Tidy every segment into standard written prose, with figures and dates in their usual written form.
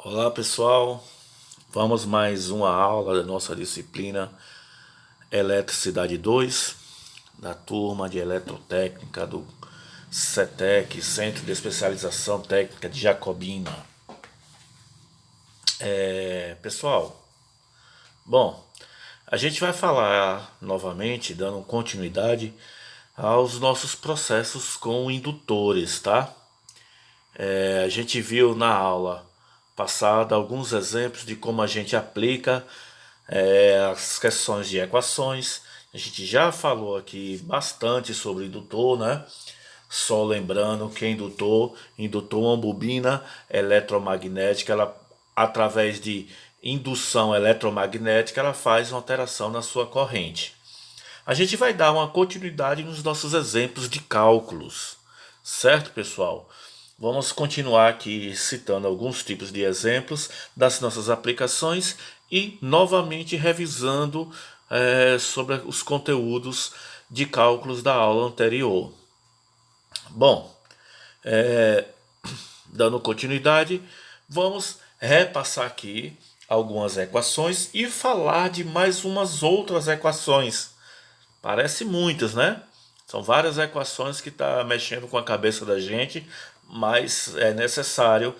Olá pessoal, vamos mais uma aula da nossa disciplina Eletricidade 2, da turma de Eletrotécnica do CETEC, Centro de Especialização Técnica de Jacobina. Pessoal, bom, a gente vai falar novamente, dando continuidade aos nossos processos com indutores, tá? A gente viu na aula passada alguns exemplos de como a gente aplica as questões de equações. A gente já falou aqui bastante sobre indutor, né? Só lembrando que indutor é uma bobina eletromagnética, ela, através de indução eletromagnética, ela faz uma alteração na sua corrente. A gente vai dar uma continuidade nos nossos exemplos de cálculos, certo, pessoal? Vamos continuar aqui citando alguns tipos de exemplos das nossas aplicações e novamente revisando sobre os conteúdos de cálculos da aula anterior. Bom, dando continuidade, vamos repassar aqui algumas equações e falar de mais umas outras equações. Parece muitas, né? São várias equações que estão mexendo com a cabeça da gente, mas é necessário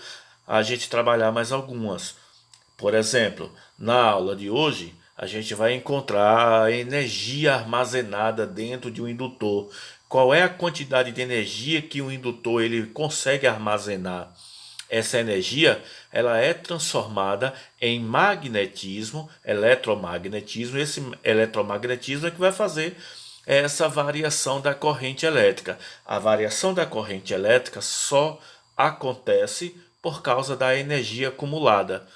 a gente trabalhar mais algumas. Por exemplo, na aula de hoje, a gente vai encontrar a energia armazenada dentro de um indutor. Qual é a quantidade de energia que o indutor ele consegue armazenar? Essa energia ela é transformada em magnetismo, eletromagnetismo. Esse eletromagnetismo é que vai fazer essa variação da corrente elétrica. A variação da corrente elétrica só acontece por causa da energia acumulada,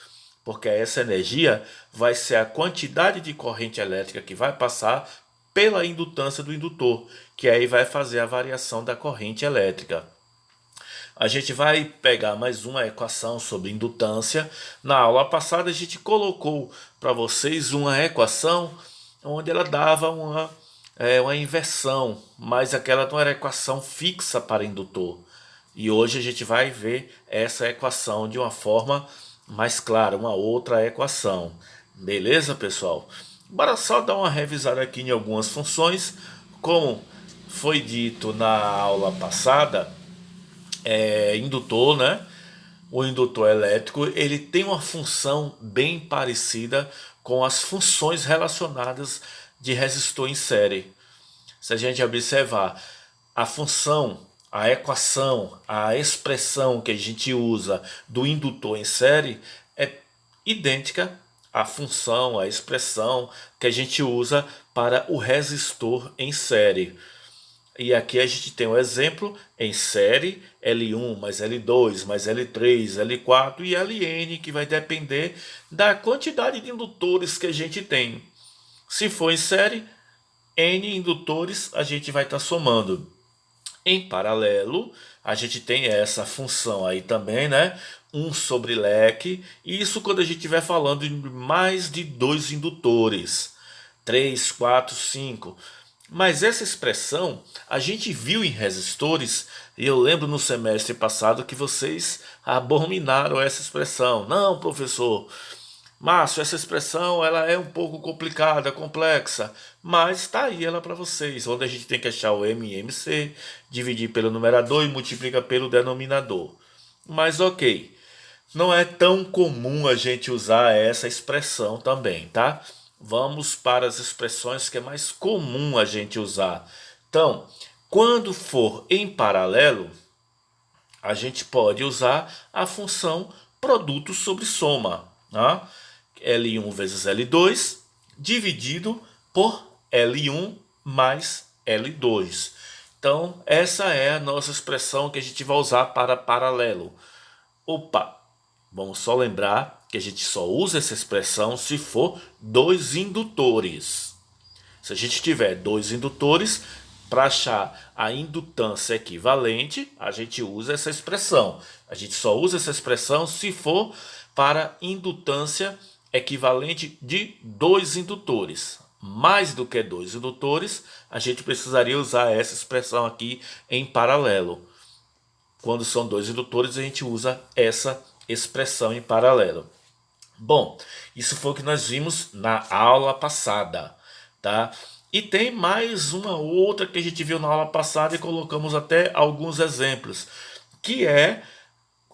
porque essa energia vai ser a quantidade de corrente elétrica que vai passar pela indutância do indutor, que aí vai fazer a variação da corrente elétrica. A gente vai pegar mais uma equação sobre indutância. Na aula passada a gente colocou para vocês uma equação onde ela dava uma inversão, mas aquela não era equação fixa para indutor. E hoje a gente vai ver essa equação de uma forma mais clara, uma outra equação. Beleza, pessoal? Bora só dar uma revisada aqui em algumas funções. Como foi dito na aula passada, indutor, né? O indutor elétrico ele tem uma função bem parecida com as funções relacionadas de resistor em série. Se a gente observar a função, a equação, a expressão que a gente usa do indutor em série é idêntica à função, à expressão que a gente usa para o resistor em série. E aqui a gente tem um exemplo em série L1 mais L2 mais L3, L4 e Ln, que vai depender da quantidade de indutores que a gente tem. Se for em série, N indutores a gente vai estar somando. Em paralelo, a gente tem essa função aí também, né? 1 sobre leque. Isso quando a gente estiver falando de mais de dois indutores. 3, 4, 5. Mas essa expressão a gente viu em resistores, e eu lembro no semestre passado que vocês abominaram essa expressão. Não, professor, Márcio, essa expressão ela é um pouco complicada, complexa, mas está aí ela para vocês, onde a gente tem que achar o MMC, dividir pelo numerador e multiplica pelo denominador. Mas ok, não é tão comum a gente usar essa expressão também, tá? Vamos para as expressões que é mais comum a gente usar. Então, quando for em paralelo, a gente pode usar a função produto sobre soma. Tá? L1 vezes L2 dividido por L1 mais L2. Então, essa é a nossa expressão que a gente vai usar para paralelo. Opa, vamos só lembrar que a gente só usa essa expressão se for dois indutores. Se a gente tiver dois indutores, para achar a indutância equivalente, a gente usa essa expressão. A gente só usa essa expressão se for para indutância equivalente de dois indutores. Mais do que dois indutores, a gente precisaria usar essa expressão aqui em paralelo. Quando são dois indutores, a gente usa essa expressão em paralelo. Bom, isso foi o que nós vimos na aula passada, tá? E tem mais uma outra que a gente viu na aula passada e colocamos até alguns exemplos, que é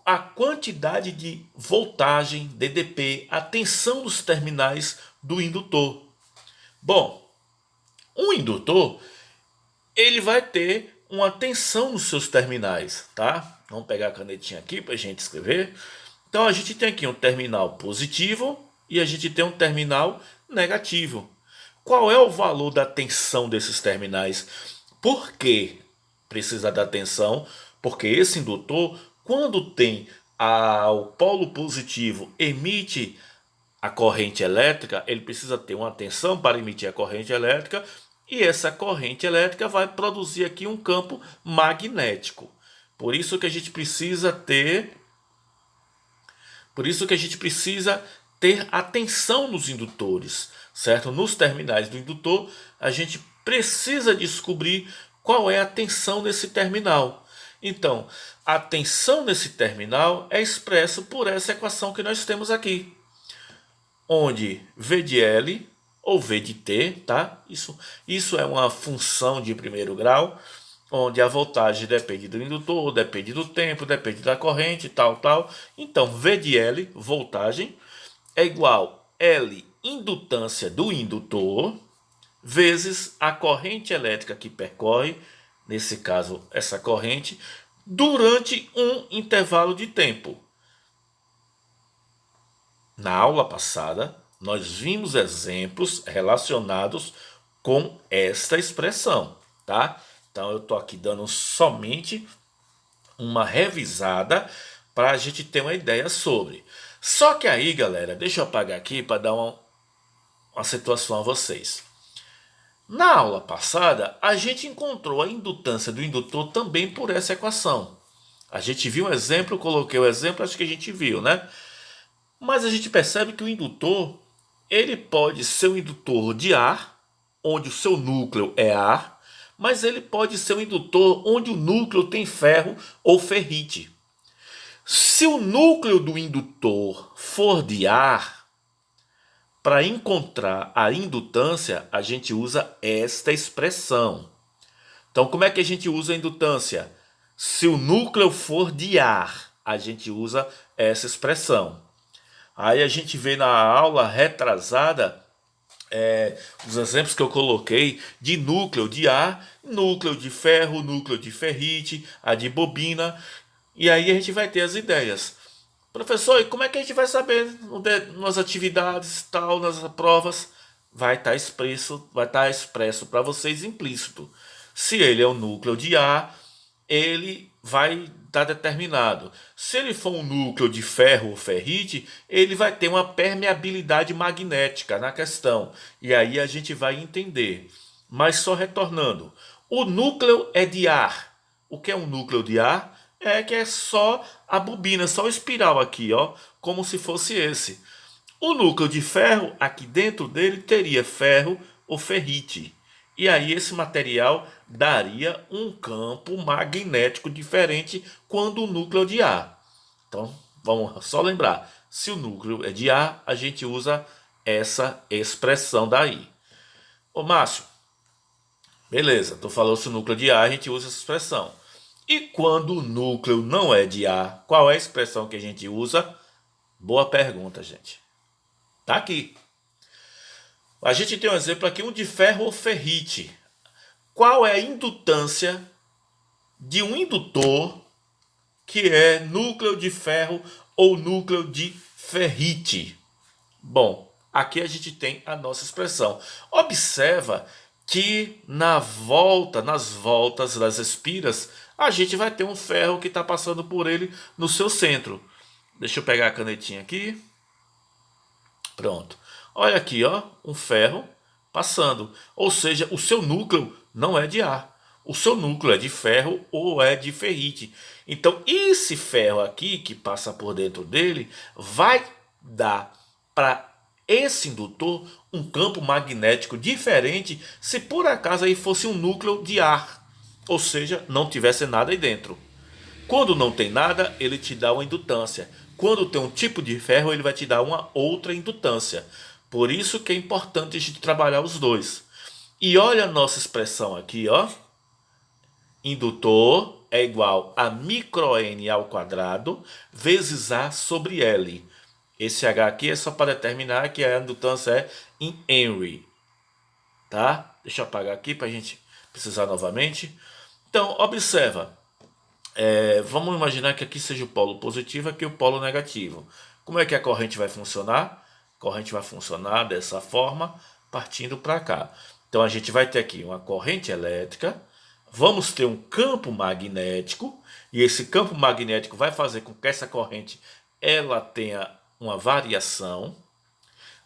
a quantidade de voltagem, DDP, a tensão dos terminais do indutor. Bom, um indutor, ele vai ter uma tensão nos seus terminais, tá? Vamos pegar a canetinha aqui para a gente escrever. Então a gente tem aqui um terminal positivo e a gente tem um terminal negativo. Qual é o valor da tensão desses terminais? Por que precisa da tensão? Porque esse indutor, quando tem o polo positivo, emite a corrente elétrica, ele precisa ter uma tensão para emitir a corrente elétrica, e essa corrente elétrica vai produzir aqui um campo magnético. Por isso que a gente precisa ter a tensão nos indutores, certo? Nos terminais do indutor, a gente precisa descobrir qual é a tensão desse terminal. Então, a tensão nesse terminal é expresso por essa equação que nós temos aqui, onde V de L ou V de T, tá? Isso é uma função de primeiro grau, onde a voltagem depende do indutor, depende do tempo, depende da corrente, tal. Então, V de L, voltagem, é igual L, indutância do indutor, vezes a corrente elétrica que percorre, nesse caso, essa corrente, durante um intervalo de tempo. Na aula passada, nós vimos exemplos relacionados com esta expressão, tá? Então eu estou aqui dando somente uma revisada para a gente ter uma ideia sobre. Só que aí, galera, deixa eu apagar aqui para dar uma situação a vocês. Na aula passada, a gente encontrou a indutância do indutor também por essa equação. A gente viu um exemplo, coloquei o exemplo, acho que a gente viu, né? Mas a gente percebe que o indutor, ele pode ser um indutor de ar, onde o seu núcleo é ar, mas ele pode ser um indutor onde o núcleo tem ferro ou ferrite. Se o núcleo do indutor for de ar, para encontrar a indutância, a gente usa esta expressão. Então, como é que a gente usa a indutância? Se o núcleo for de ar, a gente usa essa expressão. Aí a gente vê na aula retrasada os exemplos que eu coloquei de núcleo de ar, núcleo de ferro, núcleo de ferrite, a de bobina. E aí a gente vai ter as ideias. Professor, e como é que a gente vai saber nas atividades, tal, nas provas? Vai estar expresso para vocês implícito. Se ele é um núcleo de ar, ele vai estar determinado. Se ele for um núcleo de ferro ou ferrite, ele vai ter uma permeabilidade magnética na questão. E aí a gente vai entender. Mas só retornando, o núcleo é de ar. O que é um núcleo de ar? É que é só a bobina, só o espiral aqui, ó, como se fosse esse. O núcleo de ferro, aqui dentro dele, teria ferro ou ferrite. E aí esse material daria um campo magnético diferente quando o núcleo é de ar. Então, vamos só lembrar, se o núcleo é de ar, a gente usa essa expressão daí. Ô Márcio, beleza, tu falou se o núcleo é de ar, a gente usa essa expressão. E quando o núcleo não é de ar, qual é a expressão que a gente usa? Boa pergunta, gente. Tá aqui. A gente tem um exemplo aqui, um de ferro ou ferrite. Qual é a indutância de um indutor que é núcleo de ferro ou núcleo de ferrite? Bom, aqui a gente tem a nossa expressão. Observa que nas voltas das espiras, a gente vai ter um ferro que está passando por ele no seu centro. Deixa eu pegar a canetinha aqui. Pronto. Olha aqui, ó, um ferro passando. Ou seja, o seu núcleo não é de ar. O seu núcleo é de ferro ou é de ferrite. Então, esse ferro aqui que passa por dentro dele vai dar para esse indutor um campo magnético diferente se por acaso aí fosse um núcleo de ar. Ou seja, não tivesse nada aí dentro. Quando não tem nada, ele te dá uma indutância. Quando tem um tipo de ferro, ele vai te dar uma outra indutância. Por isso que é importante a gente trabalhar os dois. E olha a nossa expressão aqui, ó. Indutor é igual a micro-N ao quadrado vezes A sobre L. Esse H aqui é só para determinar que a indutância é em Henry. Tá? Deixa eu apagar aqui para a gente precisar novamente. Então, observa. Vamos imaginar que aqui seja o polo positivo, aqui o polo negativo. Como é que a corrente vai funcionar? A corrente vai funcionar dessa forma, partindo para cá. Então a gente vai ter aqui uma corrente elétrica, vamos ter um campo magnético, e esse campo magnético vai fazer com que essa corrente ela tenha uma variação.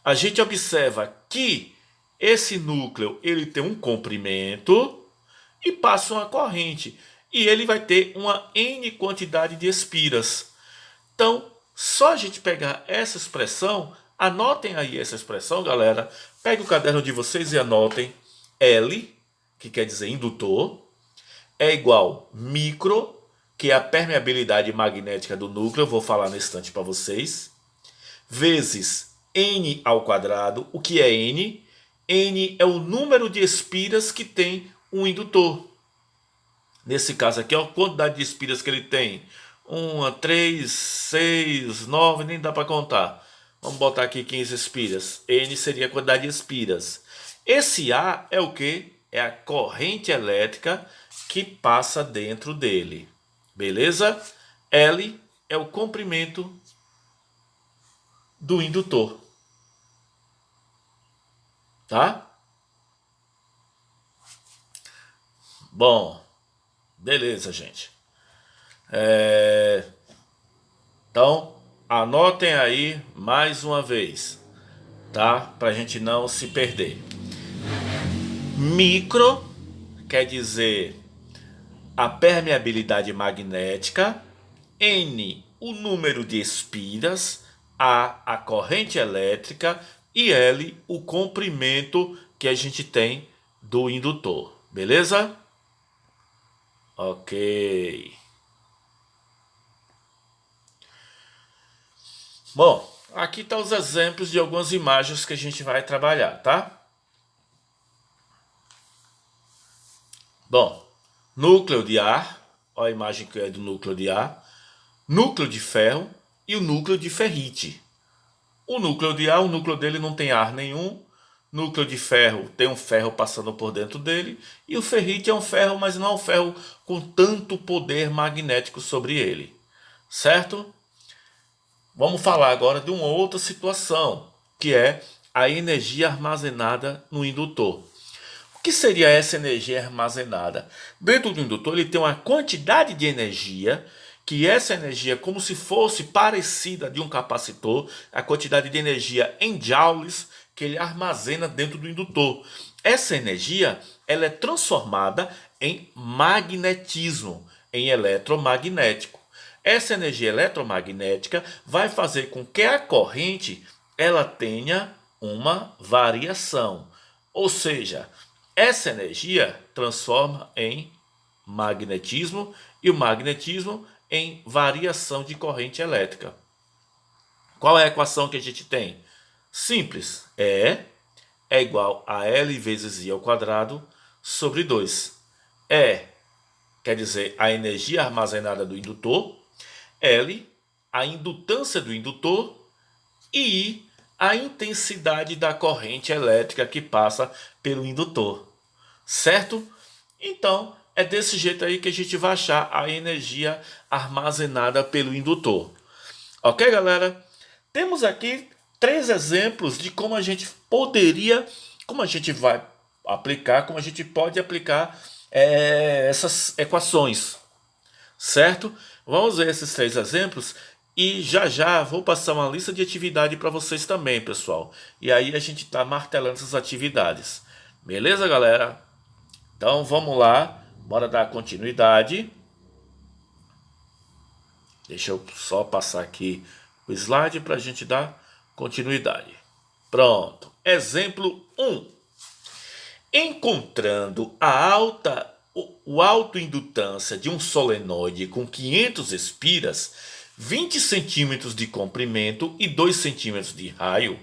A gente observa que esse núcleo ele tem um comprimento e passa uma corrente. E ele vai ter uma N quantidade de espiras. Então, só a gente pegar essa expressão, anotem aí essa expressão, galera. Pegue o caderno de vocês e anotem. L, que quer dizer indutor, é igual micro, que é a permeabilidade magnética do núcleo, eu vou falar no instante para vocês, vezes N ao quadrado. O que é N? N é o número de espiras que tem um indutor. Nesse caso aqui, ó, a quantidade de espiras que ele tem. 1, 3, 6, 9, nem dá para contar. Vamos botar aqui 15 espiras. N seria a quantidade de espiras. Esse A é o que? É a corrente elétrica que passa dentro dele. Beleza? L é o comprimento do indutor. Tá? Bom, beleza, gente. Então, anotem aí mais uma vez, tá? Para a gente não se perder. Micro quer dizer a permeabilidade magnética, N, o número de espiras, A corrente elétrica e L, o comprimento que a gente tem do indutor. Beleza? Ok. Bom, aqui estão os exemplos de algumas imagens que a gente vai trabalhar, tá? Bom, núcleo de ar, olha a imagem que é do núcleo de ar, núcleo de ferro e o núcleo de ferrite. O núcleo de ar, o núcleo dele não tem ar nenhum, núcleo de ferro tem um ferro passando por dentro dele, e o ferrite é um ferro, mas não é um ferro com tanto poder magnético sobre ele, certo? Vamos falar agora de uma outra situação, que é a energia armazenada no indutor. O que seria essa energia armazenada? Dentro do indutor ele tem uma quantidade de energia, que essa energia é como se fosse parecida de um capacitor, a quantidade de energia em joules que ele armazena dentro do indutor. Essa energia ela é transformada em magnetismo, em eletromagnético. Essa energia eletromagnética vai fazer com que a corrente ela tenha uma variação. Ou seja, essa energia transforma em magnetismo e o magnetismo em variação de corrente elétrica. Qual é a equação que a gente tem? Simples. É igual a L vezes I ao quadrado sobre 2. E quer dizer a energia armazenada do indutor, L, a indutância do indutor, e I, a intensidade da corrente elétrica que passa pelo indutor. Certo? Então, é desse jeito aí que a gente vai achar a energia armazenada pelo indutor. Ok, galera? Temos aqui 3 exemplos de como a gente poderia, como a gente vai aplicar, como a gente pode aplicar essas equações. Certo? Vamos ver esses 3 exemplos e já vou passar uma lista de atividade para vocês também, pessoal. E aí a gente está martelando essas atividades. Beleza, galera? Então vamos lá, bora dar continuidade. Deixa eu só passar aqui o slide para a gente dar continuidade. Pronto. Exemplo 1. Encontrando a alta o autoindutância de um solenoide com 500 espiras, 20 centímetros de comprimento e 2 centímetros de raio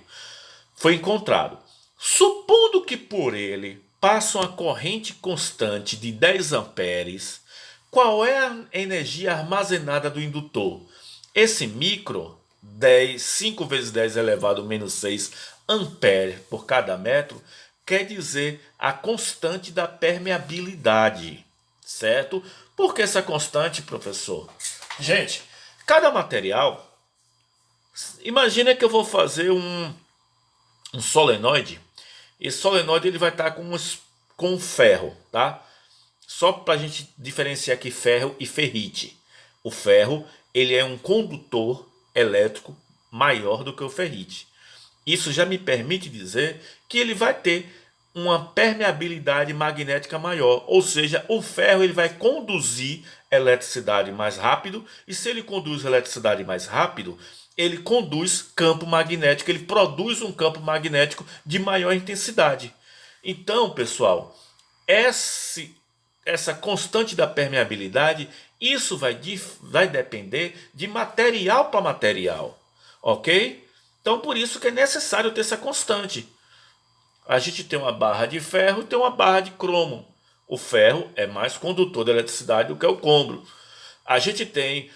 foi encontrado. Supondo que por ele passa uma corrente constante de 10 amperes, qual é a energia armazenada do indutor? Esse micro, 5 vezes 10 elevado a menos 6 ampere por cada metro, quer dizer a constante da permeabilidade, certo? Por que essa constante, professor? Gente, cada material, imagina que eu vou fazer um solenoide. Esse solenoide ele vai estar com ferro, tá? Só para a gente diferenciar aqui ferro e ferrite. O ferro ele é um condutor elétrico maior do que o ferrite. Isso já me permite dizer que ele vai ter uma permeabilidade magnética maior, ou seja, o ferro ele vai conduzir eletricidade mais rápido, e se ele conduz eletricidade mais rápido, ele conduz campo magnético, ele produz um campo magnético de maior intensidade. Então, pessoal, essa constante da permeabilidade, isso vai depender de material para material, ok? Então, por isso que é necessário ter essa constante. A gente tem uma barra de ferro e tem uma barra de cromo. O ferro é mais condutor de eletricidade do que o cobre. A gente tem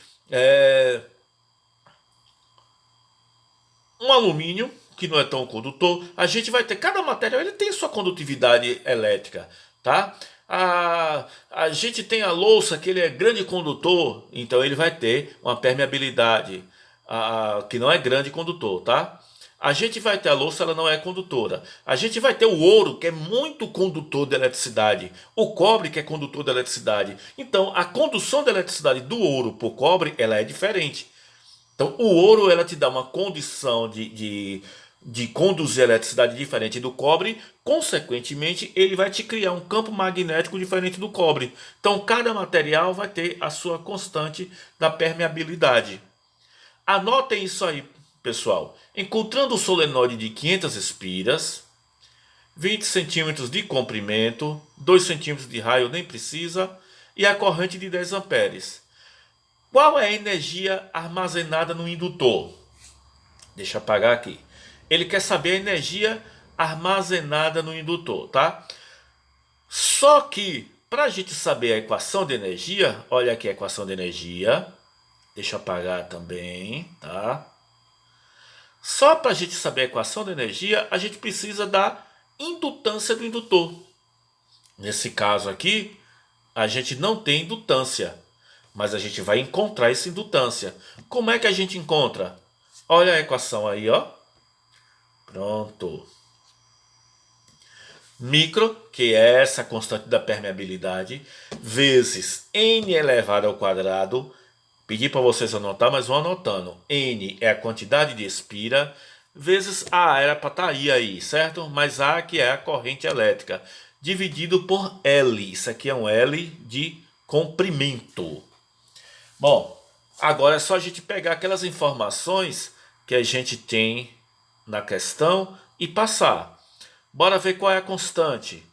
um alumínio, que não é tão condutor. A gente vai ter, cada material ele tem sua condutividade elétrica, tá? A gente tem a louça, que ele é grande condutor, então ele vai ter uma permeabilidade que não é grande condutor, tá? A gente vai ter a louça, ela não é condutora. A gente vai ter o ouro, que é muito condutor de eletricidade. O cobre, que é condutor de eletricidade. Então, a condução de eletricidade do ouro por cobre, ela é diferente. Então, o ouro, ela te dá uma condição de conduzir eletricidade diferente do cobre. Consequentemente, ele vai te criar um campo magnético diferente do cobre. Então, cada material vai ter a sua constante da permeabilidade. Anotem isso aí, pessoal. Encontrando o solenoide de 500 espiras, 20 centímetros de comprimento, 2 centímetros de raio, nem precisa, e a corrente de 10 amperes. Qual é a energia armazenada no indutor? Deixa eu apagar aqui. Ele quer saber a energia armazenada no indutor, tá? Só que, para a gente saber a equação de energia, olha aqui a equação de energia. Deixa eu apagar também, tá? Só para a gente saber a equação de energia, a gente precisa da indutância do indutor. Nesse caso aqui, a gente não tem indutância, mas a gente vai encontrar essa indutância. Como é que a gente encontra? Olha a equação aí, ó. Pronto. Micro, que é essa constante da permeabilidade, vezes n elevado ao quadrado. Pedi para vocês anotar, mas vão anotando. N é a quantidade de espira, vezes A, era para estar aí, certo? Mas A que é a corrente elétrica, dividido por L. Isso aqui é um L de comprimento. Bom, agora é só a gente pegar aquelas informações que a gente tem na questão e passar. Bora ver qual é a constante,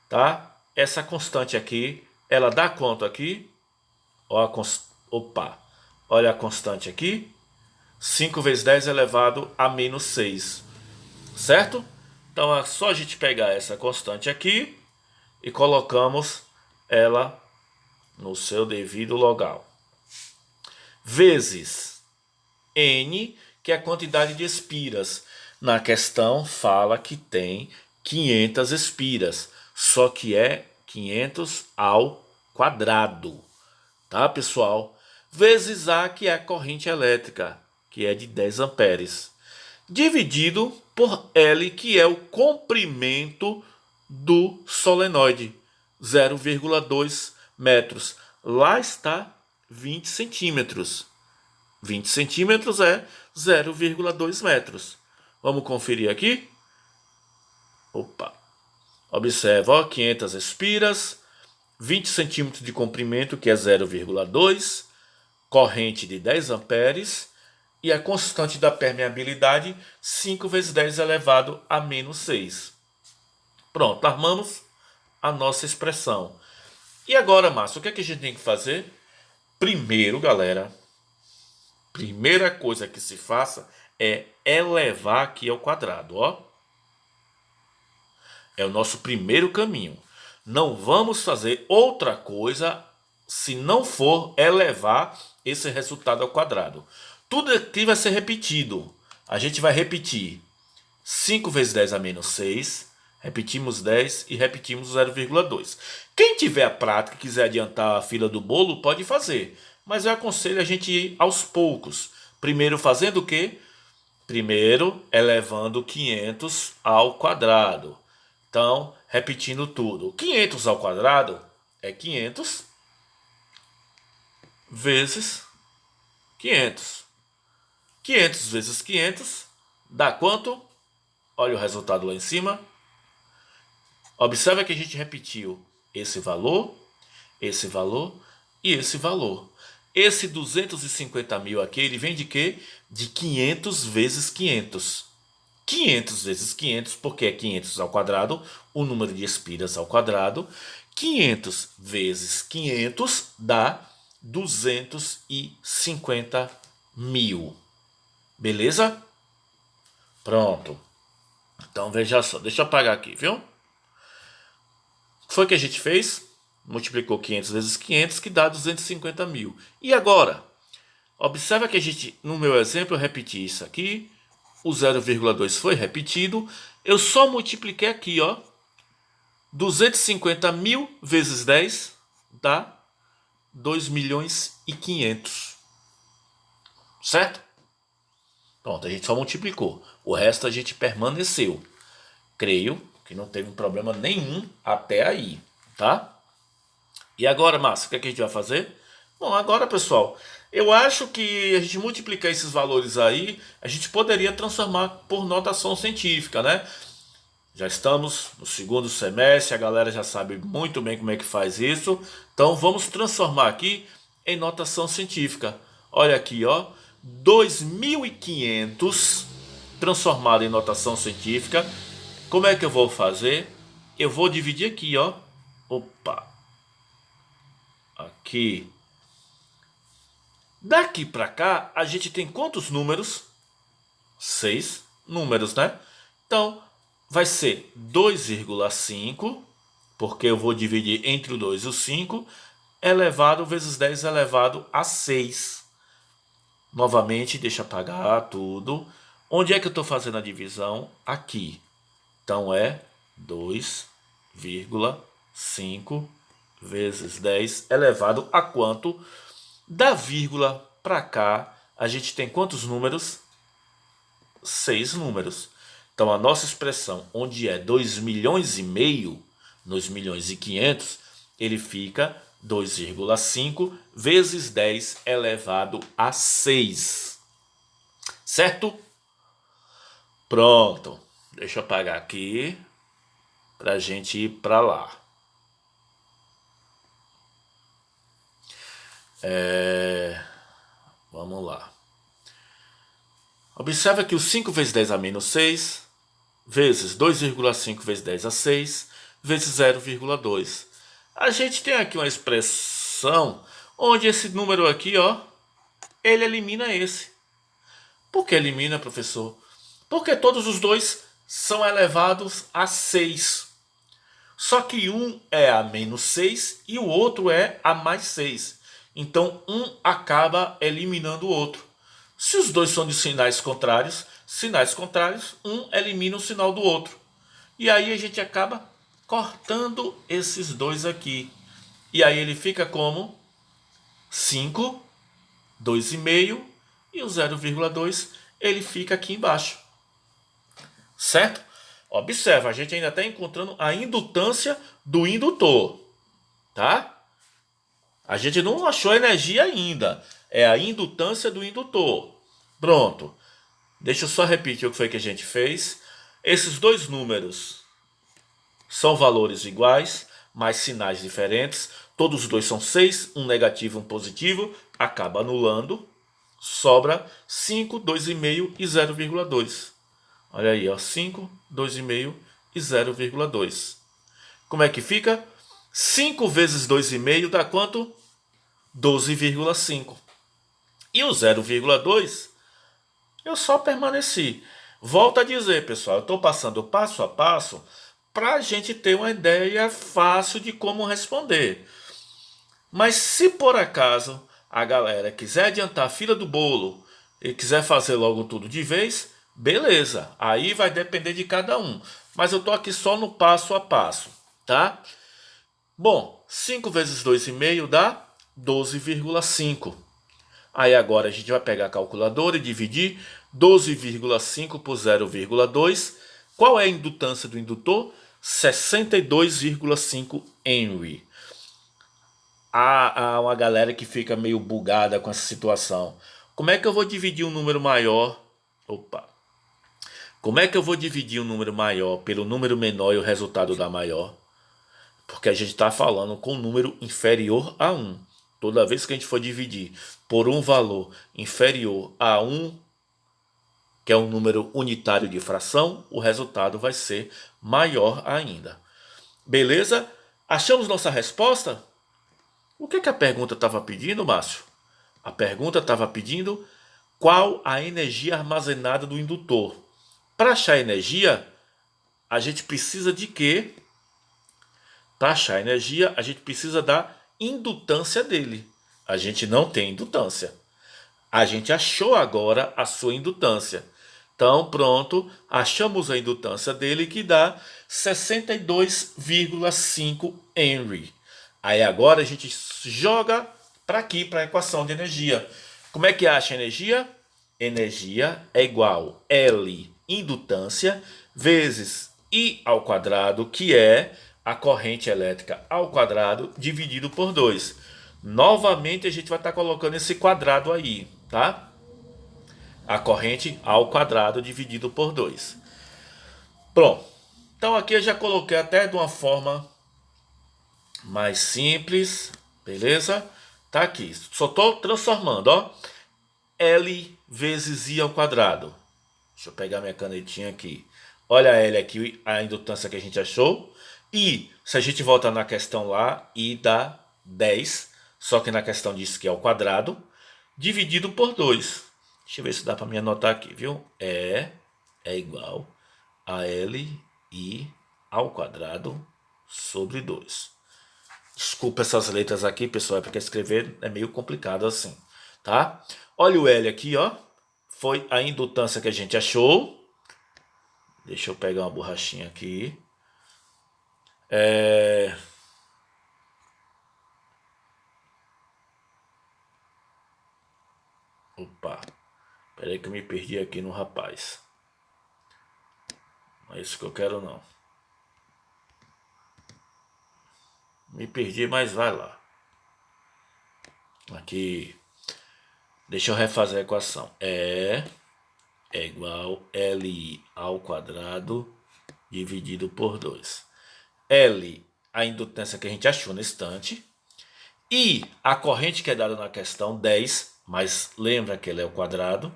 tá? Essa constante aqui, ela dá quanto aqui? Ó, opa, olha a constante aqui. 5 vezes 10 elevado a menos 6, certo? Então é só a gente pegar essa constante aqui e colocamos ela no seu devido local. Vezes N, que é a quantidade de espiras. Na questão fala que tem 500 espiras, só que é 500 ao quadrado, tá, pessoal? Vezes A, que é a corrente elétrica, que é de 10 amperes, dividido por L, que é o comprimento do solenoide, 0,2 metros. Lá está 20 centímetros. 20 centímetros é 0,2 metros. Vamos conferir aqui? Opa! Observa, ó, 500 espiras, 20 centímetros de comprimento, que é 0,2, corrente de 10 amperes, e a constante da permeabilidade, 5 vezes 10 elevado a menos 6. Pronto, armamos a nossa expressão. E agora, Márcio, o que é que a gente tem que fazer? Primeiro, galera, primeira coisa que se faça é elevar aqui ao quadrado, ó. É o nosso primeiro caminho. Não vamos fazer outra coisa se não for elevar esse resultado ao quadrado. Tudo aqui vai ser repetido. A gente vai repetir 5 vezes 10 a menos 6. Repetimos 10 e repetimos 0,2. Quem tiver a prática e quiser adiantar a fila do bolo, pode fazer. Mas eu aconselho a gente ir aos poucos. Primeiro fazendo o quê? Primeiro elevando 500 ao quadrado. Então, repetindo tudo. 500 ao quadrado é 500 vezes 500. 500 vezes 500 dá quanto? Olha o resultado lá em cima. Observa que a gente repetiu esse valor e esse valor. Esse 250 mil aqui, ele vem de quê? De 500 vezes 500. 500 vezes 500, porque é 500 ao quadrado, o número de espiras ao quadrado. 500 vezes 500 dá 250 mil. Beleza? Pronto. Então veja só, deixa eu apagar aqui, viu? O que foi que a gente fez? Multiplicou 500 vezes 500, que dá 250 mil. E agora? Observa que a gente, no meu exemplo, eu repeti isso aqui. O 0,2 foi repetido. Eu só multipliquei aqui, ó. 250 mil vezes 10 dá 2 milhões e 500. Certo? Pronto, a gente só multiplicou. O resto a gente permaneceu. Creio que não teve problema nenhum até aí, tá? E agora, Márcio, o que é que a gente vai fazer? Bom, agora, pessoal, eu acho que a gente multiplicar esses valores aí, a gente poderia transformar por notação científica, né? Já estamos no segundo semestre, a galera já sabe muito bem como é que faz isso. Então, vamos transformar aqui em notação científica. Olha aqui, ó, 2.500 transformado em notação científica. Como é que eu vou fazer? Eu vou dividir aqui, ó. Opa. Aqui. Daqui para cá, a gente tem quantos números? 6 números, né? Então, vai ser 2,5, porque eu vou dividir entre o 2 e o 5, elevado vezes 10 elevado a 6. Novamente, deixa eu apagar tudo. Onde é que eu estou fazendo a divisão? Aqui. Então, é 2,5 vezes 10 elevado a quanto? Da vírgula para cá, a gente tem quantos números? 6 números. Então, a nossa expressão, onde é 2 milhões e meio, 2 milhões e 500, ele fica 2,5 vezes 10 elevado a 6. Certo? Pronto. Deixa eu apagar aqui para a gente ir para lá. Vamos lá. Observa que o 5 vezes 10 a menos 6, vezes 2,5 vezes 10 a 6, vezes 0,2. A gente tem aqui uma expressão onde esse número aqui, ó, ele elimina esse. Por que elimina, professor? Porque todos os dois são elevados a 6. Só que um é a menos 6 e o outro é a mais 6. Então, um acaba eliminando o outro. Se os dois são de sinais contrários, um elimina o sinal do outro. E aí a gente acaba cortando esses dois aqui. E aí ele fica como 5, 2,5 e o 0,2 ele fica aqui embaixo. Certo? Observa, a gente ainda está encontrando a indutância do indutor. Tá? A gente não achou energia ainda. É a indutância do indutor. Pronto. Deixa eu só repetir o que foi que a gente fez. Esses dois números são valores iguais, mas sinais diferentes. Todos os dois são 6, um negativo e um positivo. Acaba anulando. Sobra 5, 2,5 e 0,2. Olha aí, ó, 5, 2,5 e 0,2. Como é que fica? 5 vezes 2,5 dá quanto? 12,5. E o 0,2 eu só permaneci. Volto a dizer, pessoal, eu estou passando passo a passo para a gente ter uma ideia fácil de como responder. Mas se por acaso a galera quiser adiantar a fila do bolo e quiser fazer logo tudo de vez, beleza. Aí vai depender de cada um. Mas eu estou aqui só no passo a passo, tá? Bom, 5 vezes 2,5 dá 12,5. Aí agora a gente vai pegar a calculadora e dividir 12,5 por 0,2. Qual é a indutância do indutor? 62,5 Henry. Há uma galera que fica meio bugada com essa situação. Como é que eu vou dividir um número maior? Opa! Como é que eu vou dividir um número maior pelo número menor e o resultado dá maior? Porque a gente está falando com um número inferior a 1. Toda vez que a gente for dividir por um valor inferior a 1, que é um número unitário de fração, o resultado vai ser maior ainda. Beleza? Achamos nossa resposta? O que a pergunta estava pedindo, Márcio? A pergunta estava pedindo qual a energia armazenada do indutor. Para achar energia, a gente precisa de quê? Para achar energia, a gente precisa da indutância dele. A gente não tem indutância. A gente achou agora a sua indutância. Então, pronto, achamos a indutância dele que dá 62,5 Henry. Aí agora a gente joga para aqui, para a equação de energia. Como é que acha a energia? Energia é igual L, indutância, vezes I ao quadrado, que é a corrente elétrica ao quadrado, dividido por 2. Novamente a gente vai estar colocando esse quadrado aí, tá? A corrente ao quadrado dividido por 2. Pronto. Então aqui eu já coloquei até de uma forma mais simples, beleza? Tá aqui. Só estou transformando, ó. L vezes I ao quadrado. Deixa eu pegar minha canetinha aqui. Olha a L aqui, a indutância que a gente achou. E se a gente voltar na questão lá, I dá 10. Só que na questão diz que é ao quadrado. Dividido por 2. Deixa eu ver se dá para me anotar aqui, viu? É igual a Li ao quadrado sobre 2. Desculpa essas letras aqui, pessoal, é porque escrever é meio complicado assim, tá? Olha o L aqui, ó. Foi a indutância que a gente achou. Deixa eu pegar uma borrachinha aqui. Opa. Peraí que eu me perdi aqui no rapaz. Não é isso que eu quero, não. Me perdi, mas vai lá. Aqui. Deixa eu refazer a equação. É igual Li ao quadrado dividido por 2. L, a indutância que a gente achou no instante. E a corrente que é dada na questão, 10, mas lembra que ele é o quadrado,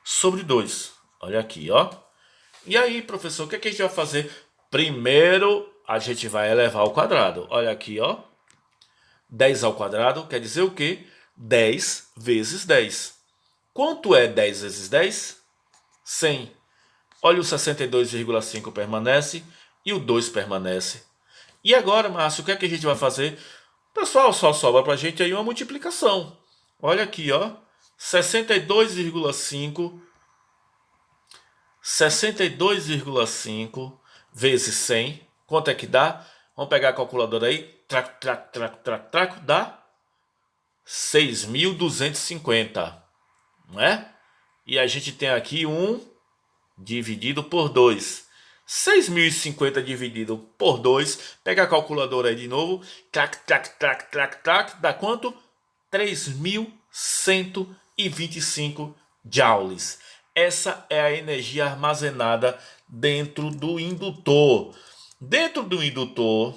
sobre 2. Olha aqui, ó. E aí, professor, o que a gente vai fazer? Primeiro, a gente vai elevar ao quadrado. Olha aqui, ó. 10 ao quadrado quer dizer o quê? 10 vezes 10. Quanto é 10 vezes 10? 100. Olha o 62,5 permanece e o 2 permanece. E agora, Márcio, o que a gente vai fazer? Pessoal, só sobra para a gente aí uma multiplicação. Olha aqui, ó. 62,5 vezes 100. Quanto é que dá? Vamos pegar a calculadora aí. Traco. Dá 6.250. Não é? E a gente tem aqui 1 dividido por 2. 6.050 dividido por 2. Pega a calculadora aí de novo. Trac. Dá quanto? 3.125 joules. Essa é a energia armazenada dentro do indutor. Dentro do indutor,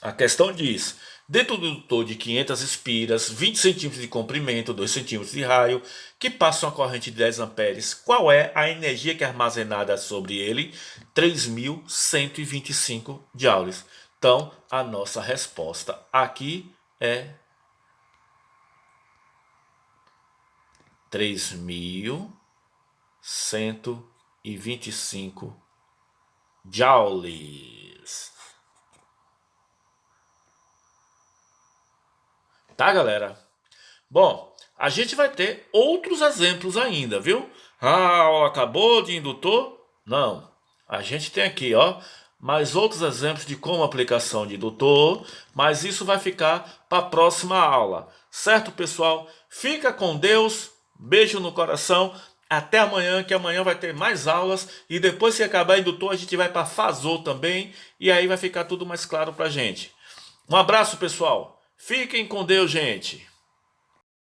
a questão diz: dentro do indutor de 500 espiras, 20 centímetros de comprimento, 2 centímetros de raio, que passa uma corrente de 10 amperes, qual é a energia que é armazenada sobre ele? 3.125 joules. Então, a nossa resposta aqui é 3.125 joules. Tá, galera? Bom, a gente vai ter outros exemplos ainda, viu? A aula acabou de indutor? Não. A gente tem aqui, ó, mais outros exemplos de como aplicação de indutor, mas isso vai ficar para a próxima aula. Certo, pessoal? Fica com Deus, beijo no coração, até amanhã, que amanhã vai ter mais aulas, e depois que acabar indutor a gente vai para Fazor também, e aí vai ficar tudo mais claro para a gente. Um abraço, pessoal. Fiquem com Deus, gente.